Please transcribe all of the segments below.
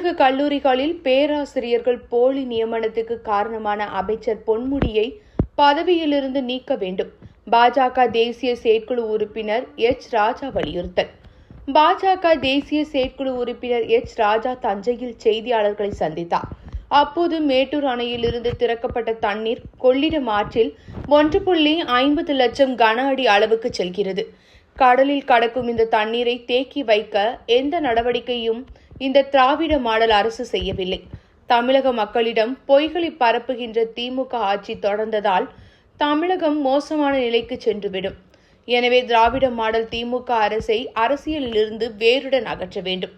தமிழக கல்லூரிகளில் பேராசிரியர்கள் போலி நியமனத்துக்கு காரணமான அமைச்சர் பொன்முடியை பதவியிலிருந்து நீக்க வேண்டும். பாஜக தேசிய செயற்குழு உறுப்பினர் எச். ராஜா வலியுறுத்தல். பாஜக தேசிய செயற்குழு உறுப்பினர் எச். ராஜா தஞ்சையில் செய்தியாளர்களை சந்தித்தார். அப்போது மேட்டூர் அணையிலிருந்து திறக்கப்பட்ட தண்ணீர் கொள்ளிடம் ஆற்றில் 1.50 லட்சம் கன அடி அளவுக்கு செல்கிறது. கடலில் கடக்கும் இந்த தண்ணீரை தேக்கி வைக்க எந்த நடவடிக்கையும் இந்த திராவிட மாடல் அரசு செய்யவில்லை. தமிழக மக்களிடம் பொய்களை பரப்புகின்ற திமுக ஆட்சி தொடர்ந்ததால் தமிழகம் மோசமான நிலைக்கு சென்றுவிடும். எனவே திராவிட மாடல் திமுக அரசை அரசியலிலிருந்து வேருடன் அகற்ற வேண்டும்.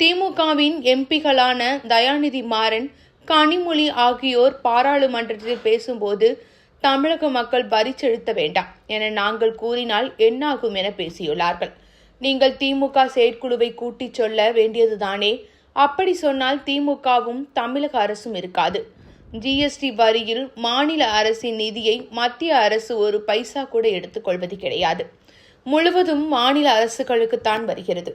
திமுகவின் எம்பிக்களான தயாநிதி மாறன், கனிமொழி ஆகியோர் பாராளுமன்றத்தில் பேசும்போது தமிழக மக்கள் வரி செலுத்த வேண்டாம் என நாங்கள் கூறினால் என்னாகும் என பேசியுள்ளார்கள். நீங்கள் திமுக செயற்குழுவை கூட்டிச் சொல்ல வேண்டியதுதானே? அப்படி சொன்னால் திமுகவும் தமிழக அரசும் இருக்காது. ஜிஎஸ்டி வரியில் மாநில அரசின் நிதியை மத்திய அரசு ஒரு பைசா கூட எடுத்துக்கொள்வது கிடையாது. முழுவதும் மாநில அரசுகளுக்குத்தான் வருகிறது.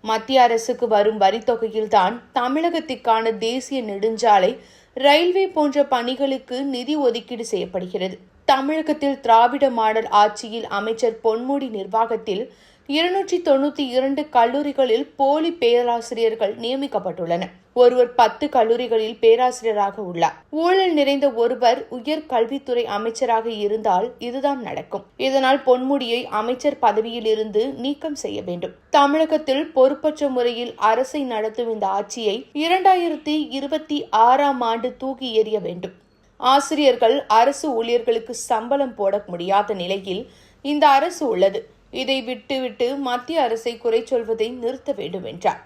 மத்திய அரசுக்கு வரும் வரித்தொகையில்தான் தமிழகத்திற்கான தேசிய நெடுஞ்சாலை, ரயில்வே போன்ற பணிகளுக்கு நிதி ஒதுக்கீடு செய்யப்படுகிறது. தமிழகத்தில் திராவிட மாடல் ஆட்சியில் அமைச்சர் பொன்முடி நிர்வாகத்தில் 292 கல்லூரிகளில் போலி பேராசிரியர்கள் நியமிக்கப்பட்டுள்ளனர். ஒருவர் 10 கல்லூரிகளில் பேராசிரியராக உள்ளார். ஊழல் நிறைந்த ஒருவர் உயர் கல்வித்துறை அமைச்சராக இருந்தால் இதுதான் நடக்கும். இதனால் பொன்முடியை அமைச்சர் பதவியில் இருந்து நீக்கம் செய்ய வேண்டும். தமிழகத்தில் பொறுப்பற்ற முறையில் அரசை நடத்தும் இந்த ஆட்சியை 2026ஆம் ஆண்டு தூக்கி எறிய வேண்டும். ஆசிரியர்கள், அரசு ஊழியர்களுக்கு சம்பளம் போட முடியாத நிலையில் இந்த அரசு உள்ளது. இதை விட்டுவிட்டு மத்திய அரசை குறை சொல்வதை நிறுத்த வேண்டும் என்றார்.